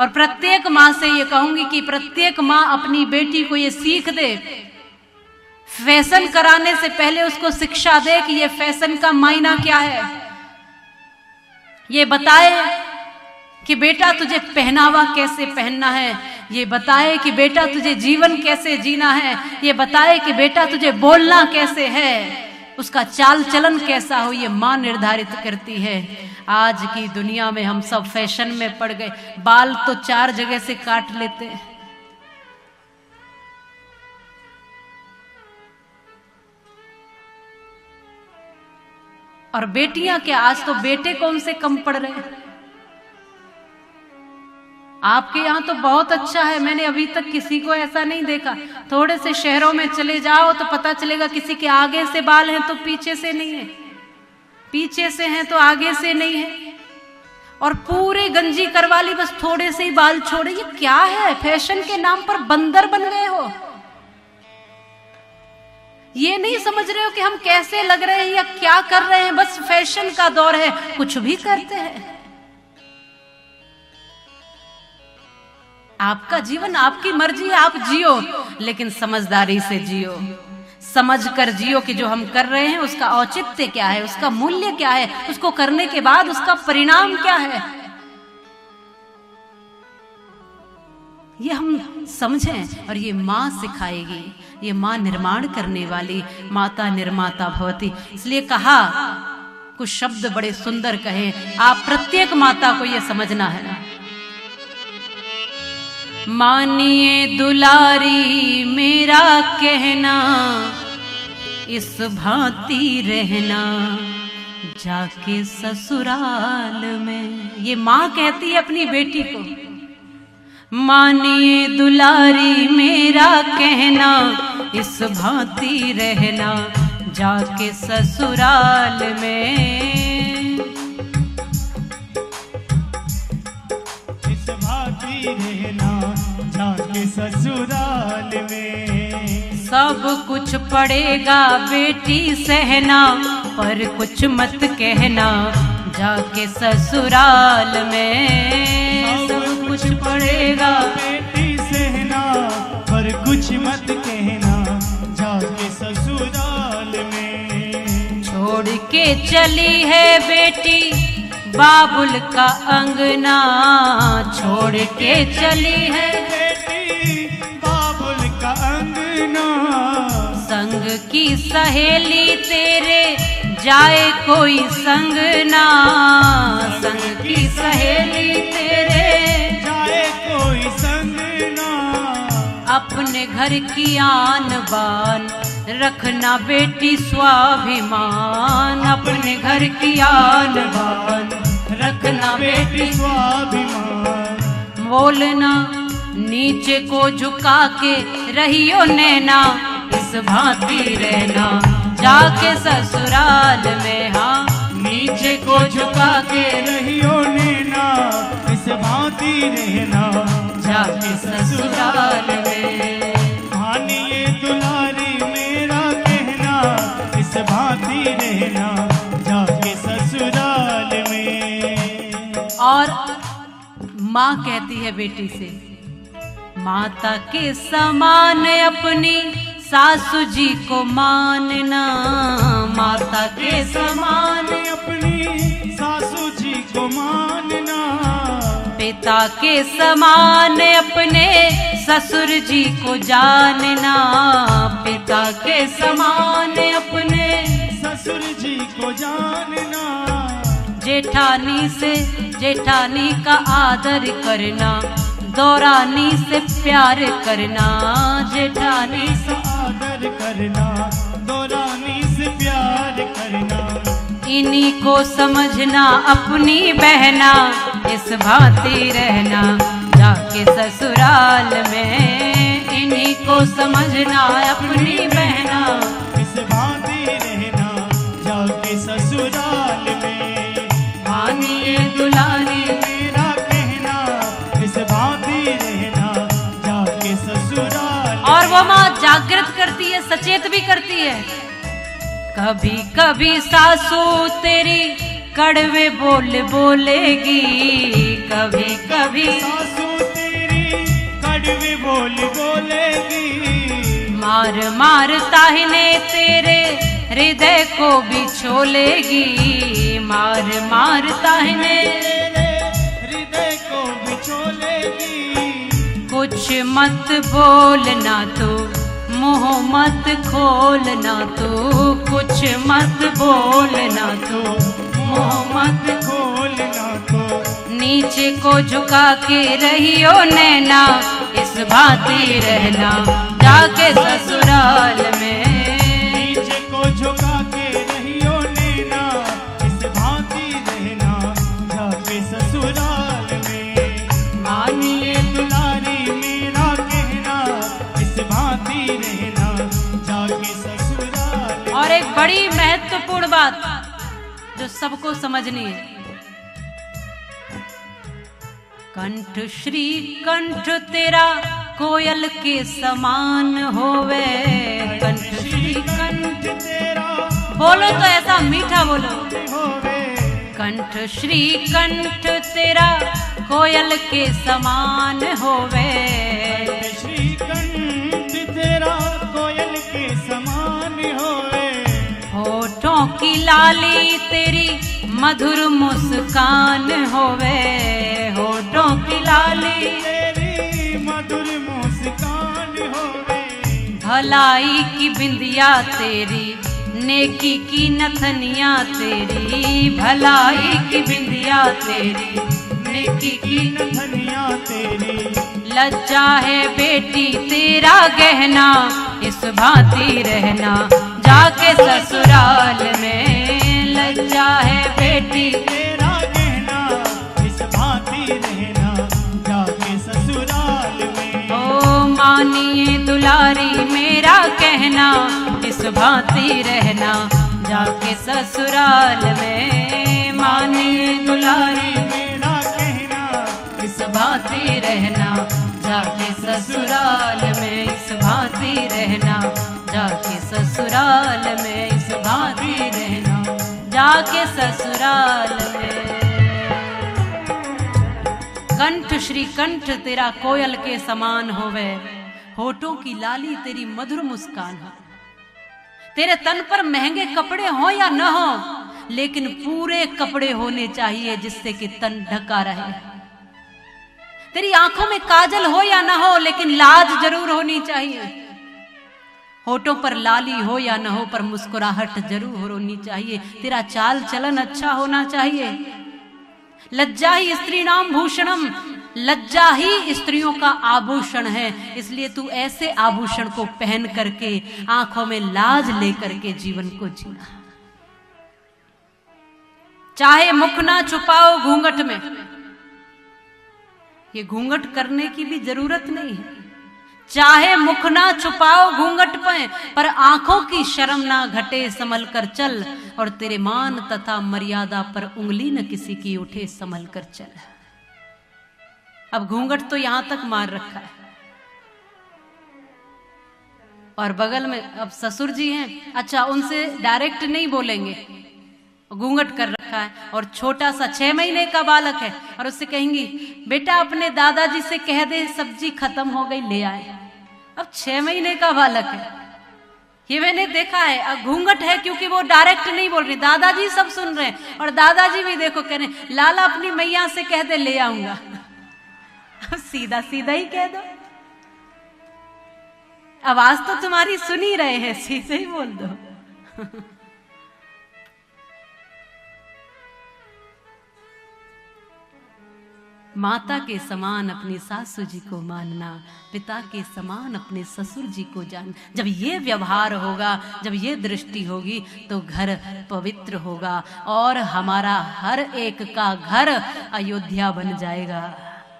और प्रत्येक माँ से ये कहूंगी कि प्रत्येक माँ अपनी बेटी को ये सीख दे, फैशन कराने से पहले उसको शिक्षा दे कि ये फैशन का मायना क्या है। ये बताए कि बेटा तुझे पहनावा कैसे पहनना है, ये बताए कि बेटा तुझे जीवन कैसे जीना है, ये बताए कि बेटा तुझे बोलना कैसे है, उसका चाल चलन कैसा हो, ये माँ निर्धारित करती है। आज की दुनिया में हम सब फैशन में पड़ गए, बाल तो 4 जगह से काट लेते हैं। और बेटियां क्या, आज तो बेटे कौन से कम पड़ रहे हैं। आपके यहाँ तो बहुत अच्छा है, मैंने अभी तक किसी को ऐसा नहीं देखा। थोड़े से शहरों में चले जाओ तो पता चलेगा किसी के आगे से बाल हैं तो पीछे से नहीं है, पीछे से हैं तो आगे से नहीं है, और पूरे गंजी करवा ली, बस थोड़े से ही बाल छोड़े। ये क्या है? फैशन के नाम पर बंदर बन गए हो। ये नहीं समझ रहे हो कि हम कैसे लग रहे हैं या क्या कर रहे हैं। बस फैशन का दौर है, कुछ भी करते हैं। आपका जीवन आपकी मर्जी है, आप जियो, लेकिन समझदारी से जियो, समझ कर जियो कि जो हम कर रहे हैं उसका औचित्य क्या है, उसका मूल्य क्या है, उसको करने के बाद उसका परिणाम क्या है, ये हम समझें। और ये माँ सिखाएगी, ये माँ निर्माण करने वाली, माता निर्माता भवती। इसलिए कहा, कुछ शब्द बड़े सुंदर कहे, आप प्रत्येक माता को ये समझना है। मानिए दुलारी मेरा कहना, इस भांति रहना जाके ससुराल में। ये माँ कहती है अपनी बेटी को, मानिए दुलारी मेरा कहना, इस भांति रहना जाके ससुराल में। इस भांति रहना जाके ससुराल में। सब कुछ पड़ेगा बेटी सहना, पर कुछ मत कहना जाके ससुराल में। सब कुछ पड़ेगा बेटी सहना, पर कुछ मत कहना जाके ससुराल में। छोड़ के चली है बेटी बाबुल का अंगना, छोड़ के चली है बेटी बाबुल का अंगना। संग की सहेली तेरे जाए कोई संग ना, संग की सहेली तेरे जाए कोई संग ना। अपने घर की आन बान रखना बेटी स्वाभिमान, अपने घर की आन बान रखना बेटी स्वाभिमान। बोलना नीचे को झुका के रहियो नैना, इस भांति रहना जाके ससुराल में। हाँ, नीचे को झुका के रहियो नैना, इस भांति रहना जाके ससुराल में। मानिए दुलारी मेरा कहना, इस भांति रहना जाके ससुराल में। और माँ कहती है बेटी से, माता के समान अपनी सासू जी को मानना, माता के समान अपनी सासू जी को मानना। पिता के समान अपने ससुर जी को जानना, पिता के समान अपने ससुर जी को जानना। जेठानी से जेठानी का आदर करना, दौरानी से प्यार करना, जेठानी से आदर करना, दौरानी से प्यार करना। इन्हीं को समझना अपनी बहना, इस भांति रहना जाके ससुराल में। इन्हीं को समझना अपनी बहना, इस भांति रहना जाके ससुराल में। मानिए दुलारी मेरा कहना, इस भांति रहना जाके ससुराल। और वो माँ जागृत करती है, सचेत भी करती है। कभी कभी सासू तेरी कड़वे बोल बोलेगी, कभी कभी सासू कड़वी बोली बोलेगी, मार मार ताहने तेरे हृदय को बिछोलेगी, मार मार ताहने तेरे हृदय को बिछोलेगी। कुछ मत बोलना तू, मुँह मत खोलना तू, कुछ मत बोलना तू, मुँह मत खोलना तो, नीचे को झुका के रहियो नैना, इस भांति रहना जाके ससुराल में। नीचे को झुका के रहियो नैना, इस भांति रहना जाके ससुराल में। मानिए दुलारी मेरा कहना, इस भांति रहना जाके ससुराल में। और एक बड़ी महत्वपूर्ण बात जो सबको समझनी है, कंठ श्री कंठ तेरा कोयल के समान होवे, कंठ श्री कंठ तेरा बोलो तो ऐसा मीठा बोलो, होवे। कंठ श्री कंठ तेरा कोयल के समान होवे, श्री कंठ तेरा कोयल के समान होवे। होठों की लाली तेरी मधुर मुस्कान होवे, होठों की लाली तेरी मधुर मुस्कान होवे। भलाई की बिंदिया तेरी, नेकी की नथनिया तेरी, भलाई की बिंदिया तेरी, नेकी की धनिया तेरी। लज्जा है बेटी तेरा गहना, इस भांति रहना जाके ससुराल में। लज्जा है बेटी तेरा कहना, इस भांति रहना जाके ससुराल में। ओ मानिए दुलारी मेरा कहना, इस भांति रहना जाके ससुराल में। मानिए दुलारी मेरा कहना, इस भांति रहना जाके ससुराल में, इस भांति रहना जाके ससुराल में, इस भांति रहना जाके ससुराल में। कंठ श्री कंठ तेरा कोयल के समान होवे, होठों की लाली तेरी मधुर मुस्कान हो। तेरे तन पर महंगे कपड़े हो या न हो, लेकिन पूरे कपड़े होने चाहिए जिससे कि तन ढका रहे। तेरी आंखों में काजल हो या ना हो, लेकिन लाज जरूर होनी चाहिए। होठों पर लाली हो या ना हो, पर मुस्कुराहट जरूर होनी चाहिए। तेरा चाल चलन अच्छा होना चाहिए। लज्जा ही स्त्री नाम भूषणम, लज्जा ही स्त्रियों का आभूषण है। इसलिए तू ऐसे आभूषण को पहन करके आंखों में लाज लेकर के जीवन को जीना। चाहे मुख ना छुपाओ घूंघट में, ये घूंघट करने की भी जरूरत नहीं है। चाहे मुख ना छुपाओ घूंघट पे, पर आंखों की शर्म ना घटे, संभल कर चल। और तेरे मान तथा मर्यादा पर उंगली न किसी की उठे, संभल कर चल। अब घूंघट तो यहां तक मार रखा है, और बगल में अब ससुर जी हैं, अच्छा उनसे डायरेक्ट नहीं बोलेंगे, घूंघट कर रखा है। और छोटा सा 6 महीने का बालक है, और उससे कहेंगी बेटा अपने दादाजी से कह दे सब्जी खत्म हो गई ले आए। अब 6 महीने का बालक है, ये मैंने देखा है। अब घूंघट है क्योंकि वो डायरेक्ट नहीं बोल रही, दादाजी सब सुन रहे हैं, और दादाजी भी देखो कह रहे लाला अपनी मैया से कह दे ले आऊंगा। सीधा सीधा ही कह दो, आवाज तो तुम्हारी सुन ही रहे हैं, सीधे ही बोल दो। माता के समान अपनी सासू जी को मानना, पिता के समान अपने ससुर जी को जान। जब ये व्यवहार होगा, जब ये दृष्टि होगी, तो घर पवित्र होगा और हमारा हर एक का घर अयोध्या बन जाएगा।